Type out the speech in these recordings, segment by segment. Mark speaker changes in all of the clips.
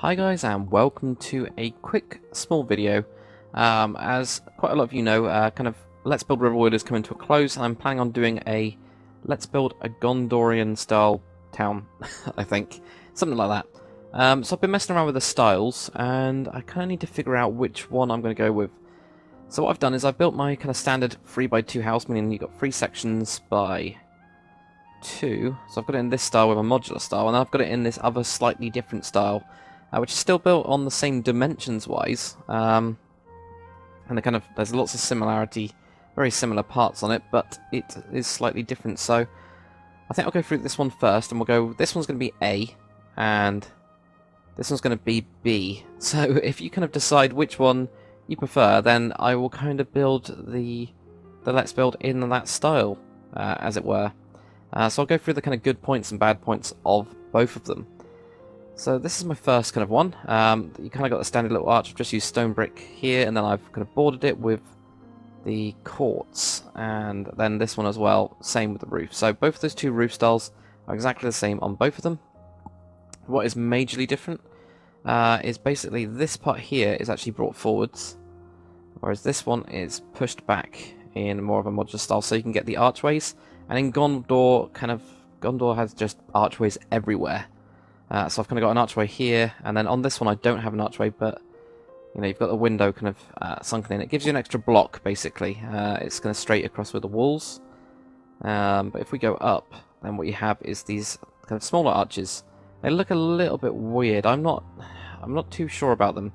Speaker 1: Hi guys, and welcome to a quick small video. As quite a lot of you know, kind of Let's Build Riverwood is coming to a close, and I'm planning on doing a Let's Build a Gondorian style town, I think. Something like that. So I've been messing around with the styles, and I kind of need to figure out which one I'm going to go with. So what I've done is I've built my kind of standard 3x2 house, meaning you've got 3 sections by 2. So I've got it in this style with a modular style, and then I've got it in this other slightly different style, which is still built on the same dimensions-wise, and there's lots of similarity, very similar parts on it, but it is slightly different. So I think I'll go through this one first, and we'll go. This one's going to be A, and this one's going to be B. So if you kind of decide which one you prefer, then I will kind of build the Let's Build in that style, as it were. So I'll go through the kind of good points and bad points of both of them. So this is my first kind of one. You kind of got the standard little arch. I've just used stone brick here, and then I've kind of bordered it with the quartz, and then this one as well, same with the roof. So both of those two roof styles are exactly the same on both of them. What is majorly different is basically this part here is actually brought forwards, whereas this one is pushed back in more of a modular style, so you can get the archways. And in Gondor has just archways everywhere. So I've kind of got an archway here, and then on this one I don't have an archway, but you know, you've got the window kind of sunken in. It gives you an extra block, basically. It's going to straight across with the walls. But if we go up, then what you have is these kind of smaller arches. They look a little bit weird. I'm not too sure about them.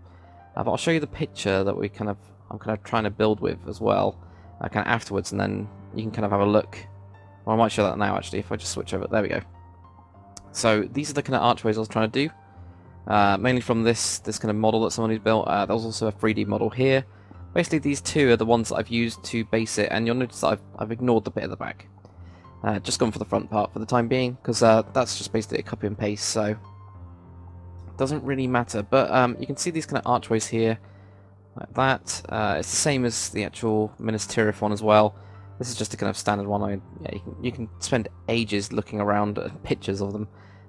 Speaker 1: But I'll show you the picture that I'm kind of trying to build with as well, kind of afterwards, and then you can kind of have a look. Well, I might show that now actually if I just switch over. There we go. So these are the kind of archways I was trying to do, mainly from this kind of model that somebody's built. There was also a 3D model here. Basically, these two are the ones that I've used to base it, and you'll notice that I've ignored the bit at the back. Just gone for the front part for the time being, because that's just basically a copy and paste, so it doesn't really matter. But you can see these kind of archways here, like that. It's the same as the actual Minas Tirith one as well. This is just a kind of standard one. You can spend ages looking around at pictures of them,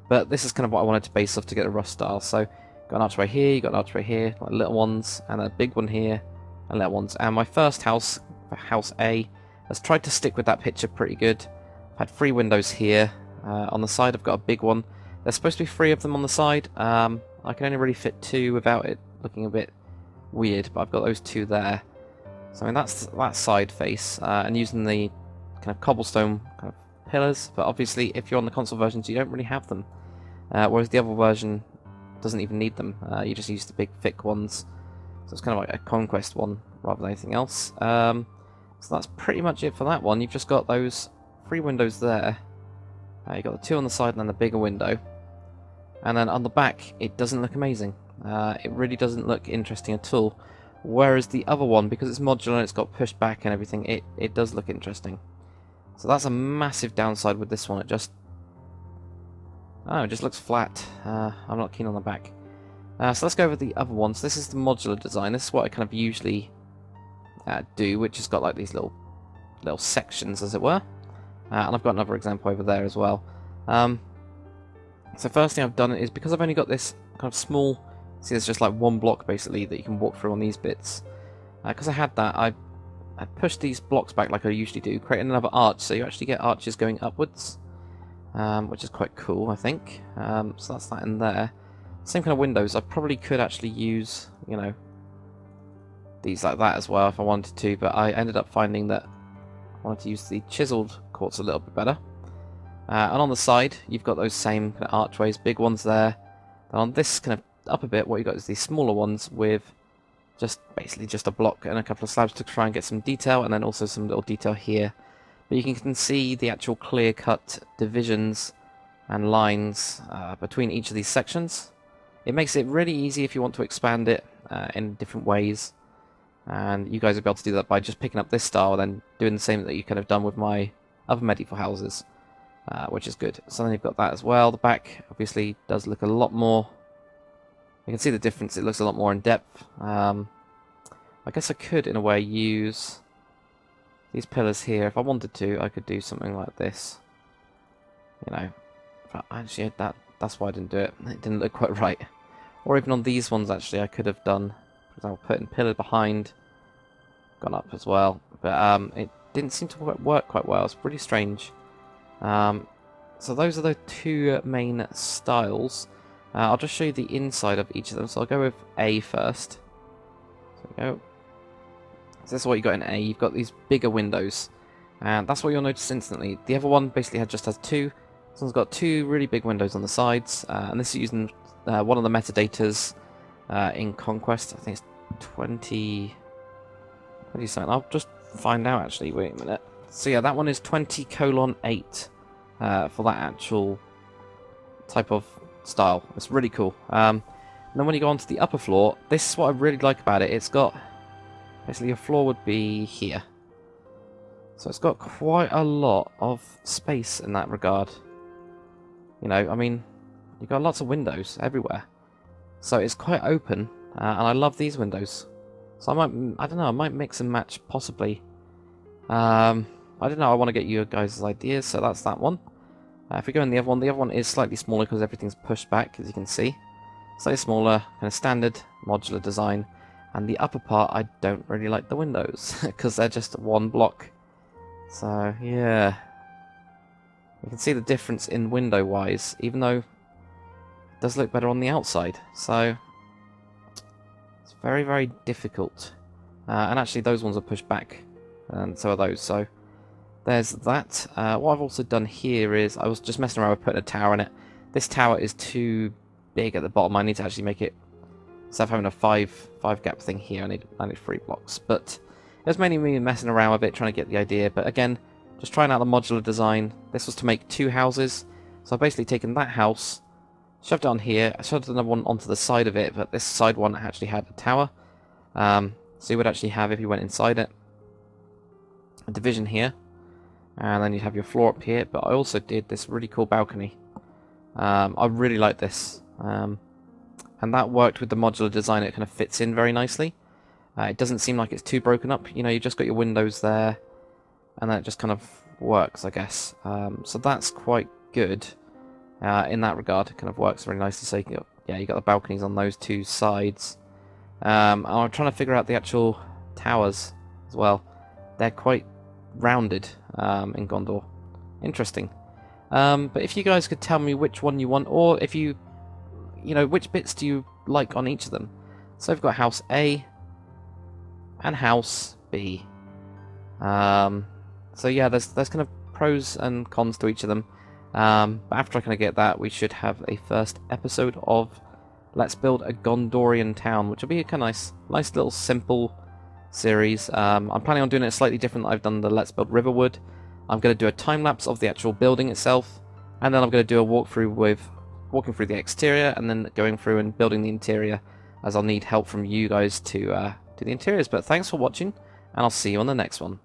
Speaker 1: but this is kind of what I wanted to base off to get a rough style. So, got an archway here, you got an archway here, like little ones, and a big one here, and little ones. And my first house, House A, has tried to stick with that picture pretty good. I've had 3 windows here. On the side, I've got a big one. There's supposed to be 3 of them on the side. I can only really fit 2 without it looking a bit weird, but I've got those 2 there. So I mean that's that side face, and using the kind of cobblestone kind of pillars. But obviously, if you're on the console versions, you don't really have them. Whereas the other version doesn't even need them. You just use the big thick ones. So it's kind of like a Conquest one rather than anything else. So that's pretty much it for that one. You've just got those 3 windows there. You've got the 2 on the side and then the bigger window. And then on the back, it doesn't look amazing. It really doesn't look interesting at all. Whereas the other one, because it's modular and it's got pushed back and everything, it does look interesting. So that's a massive downside with this one. It just looks flat. I'm not keen on the back. So let's go over the other ones. This is the modular design. This is what I kind of usually do, which has got like these little sections, as it were. And I've got another example over there as well. So first thing I've done is, because I've only got this kind of small. See, there's just like one block basically that you can walk through on these bits. Because I had that, I pushed these blocks back like I usually do, creating another arch, so you actually get arches going upwards, which is quite cool, I think. So that's that in there. Same kind of windows. I probably could actually use, you know, these like that as well if I wanted to, but I ended up finding that I wanted to use the chiseled quartz a little bit better. And on the side, you've got those same kind of archways, big ones there. And on this kind of up a bit, what you got is these smaller ones with basically just a block and a couple of slabs to try and get some detail, and then also some little detail here. But you can see the actual clear-cut divisions and lines between each of these sections. It makes it really easy if you want to expand it in different ways, and you guys will be able to do that by just picking up this style and then doing the same that you kind of done with my other medieval houses, which is good. So then you've got that as well. The back obviously does look a lot more. You can see the difference, it looks a lot more in depth. I guess I could, in a way, use these pillars here. If I wanted to, I could do something like this. You know, but actually, that's why I didn't do it. It didn't look quite right. Or even on these ones, actually, I could have done, for example, putting pillar behind, gone up as well. But it didn't seem to work quite well. It's pretty strange. So those are the two main styles. I'll just show you the inside of each of them. So I'll go with A first. There we go. So this is what you got in A. You've got these bigger windows. And that's what you'll notice instantly. The other one basically just has two. This one's got two really big windows on the sides. And this is using one of the metadatas in Conquest. I think it's 20 something. I'll just find out actually. Wait a minute. So yeah, that one is 20:8 for that actual type of style. It's really cool. And then when you go onto the upper floor, this is what I really like about it. It's got basically your floor would be here. So it's got quite a lot of space in that regard. You know, I mean, you've got lots of windows everywhere. So it's quite open, and I love these windows. So I don't know, I might mix and match possibly. I don't know, I want to get you guys' ideas, so that's that one. If we go in the other one is slightly smaller because everything's pushed back, as you can see. Slightly smaller, kind of standard modular design. And the upper part, I don't really like the windows, because they're just one block. So, yeah. You can see the difference in window-wise, even though it does look better on the outside. So, it's very, very difficult. And actually, those ones are pushed back, and so are those. So, there's that. What I've also done here is, I was just messing around with putting a tower in it. This tower is too big at the bottom. I need to actually make it, instead of having a five gap thing here, I need 3 blocks. But it was mainly me messing around with it, trying to get the idea. But again, just trying out the modular design. This was to make 2 houses. So I've basically taken that house, shoved it on here. I shoved another one onto the side of it, but this side one actually had a tower. So you would actually have, if you went inside it, a division here. And then you'd have your floor up here. But I also did this really cool balcony. I really like this. And that worked with the modular design. It kind of fits in very nicely. It doesn't seem like it's too broken up. You know, you just got your windows there. And then it just kind of works, I guess. So that's quite good in that regard. It kind of works very nicely. So you got the balconies on those 2 sides. I'm trying to figure out the actual towers as well. They're quite rounded in Gondor. Interesting. But if you guys could tell me which one you want, or if you know, which bits do you like on each of them? So we've got House A and House B. So yeah, there's kind of pros and cons to each of them. But after I kind of get that, we should have a first episode of Let's Build a Gondorian Town, which will be a kind of nice little simple series. I'm planning on doing it slightly different than I've done the Let's Build Riverwood. I'm going to do a time-lapse of the actual building itself, and then I'm going to do a walkthrough with walking through the exterior, and then going through and building the interior, as I'll need help from you guys to do the interiors. But thanks for watching, and I'll see you on the next one.